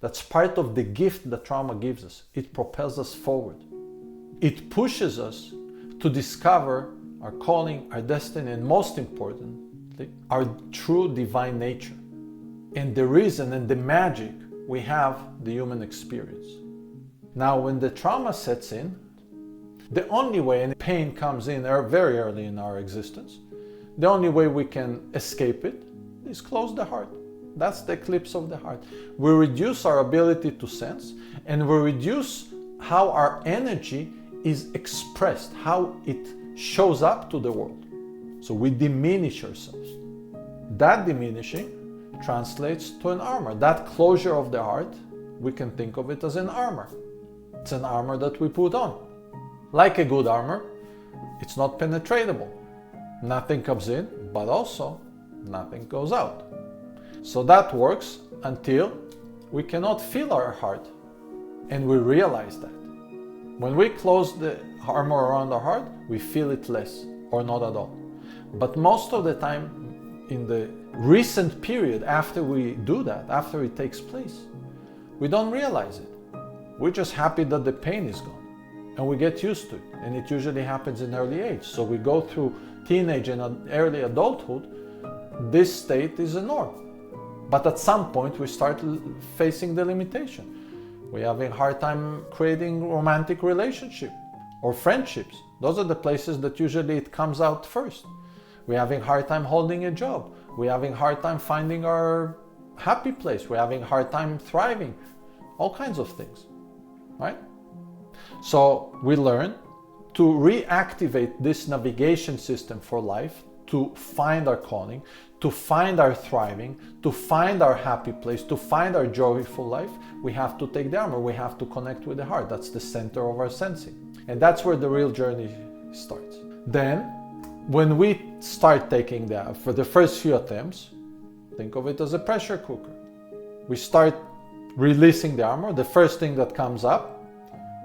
That's part of the gift that trauma gives us. It propels us forward. It pushes us to discover our calling, our destiny, and most importantly, our true divine nature, and the reason and the magic we have the human experience. Now, when the trauma sets in, the only way, and pain comes in very early in our existence, the only way we can escape it is close the heart. That's the eclipse of the heart. We reduce our ability to sense, and we reduce how our energy is expressed, how it shows up to the world. So we diminish ourselves. That diminishing translates to an armor. That closure of the heart, we can think of it as an armor. It's an armor that we put on. Like a good armor, it's not penetratable. Nothing comes in, but also nothing goes out. So that works until we cannot feel our heart, and we realize that. When we close the armor around our heart, we feel it less or not at all. But most of the time, in the recent period after we do that, after it takes place, we don't realize it. We're just happy that the pain is gone, and we get used to it. And it usually happens in early age. So we go through teenage and early adulthood, this state is a norm. But at some point we start facing the limitation. We're having a hard time creating romantic relationship or friendships. Those are the places that usually it comes out first. We're having a hard time holding a job. We're having a hard time finding our happy place. We're having a hard time thriving. All kinds of things, right? So we learn to reactivate this navigation system for life, to find our calling, to find our thriving, to find our happy place, to find our joyful life. We have to take the armor. We have to connect with the heart. That's the center of our sensing. And that's where the real journey starts. Then, when we start taking that, for the first few attempts, think of it as a pressure cooker. We start releasing the armor. The first thing that comes up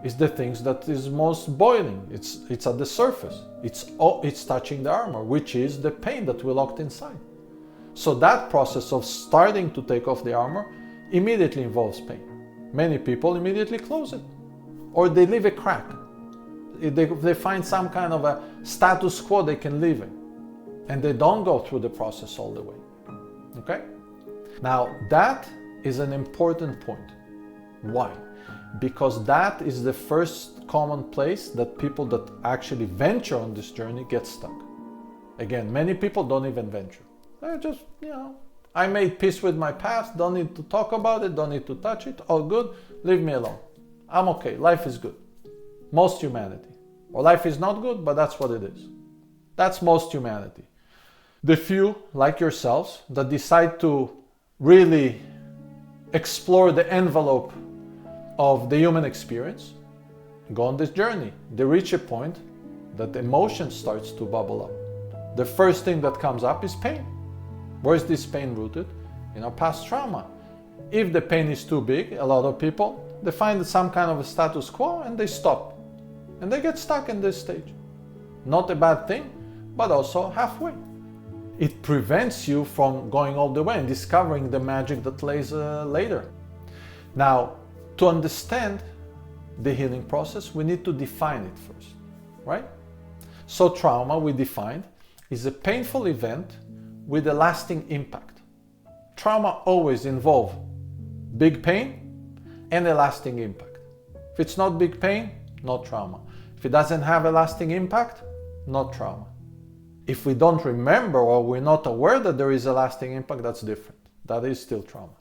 is the things that is most boiling. It's at the surface. It's touching the armor, which is the pain that we locked inside. So that process of starting to take off the armor immediately involves pain. Many people immediately close it, or they leave a crack. They find some kind of a status quo they can live in, and they don't go through the process all the way. Okay? Now that is an important point. Why? Because that is the first common place that people that actually venture on this journey get stuck. Again, many people don't even venture. They're just, I made peace with my past, don't need to talk about it, don't need to touch it, all good, leave me alone. I'm okay, life is good. Most humanity. Or life is not good, but that's what it is. That's most humanity. The few, like yourselves, that decide to really explore the envelope of the human experience, go on this journey. They reach a point that emotion starts to bubble up. The first thing that comes up is pain. Where is this pain rooted? In our past trauma. If the pain is too big, a lot of people, they find some kind of a status quo and they stop. And they get stuck in this stage. Not a bad thing, but also halfway. It prevents you from going all the way and discovering the magic that lays later. Now, to understand the healing process, we need to define it first, right? So trauma, we defined, is a painful event with a lasting impact. Trauma always involves big pain and a lasting impact. If it's not big pain, not trauma. If it doesn't have a lasting impact, not trauma. If we don't remember or we're not aware that there is a lasting impact, that's different. That is still trauma.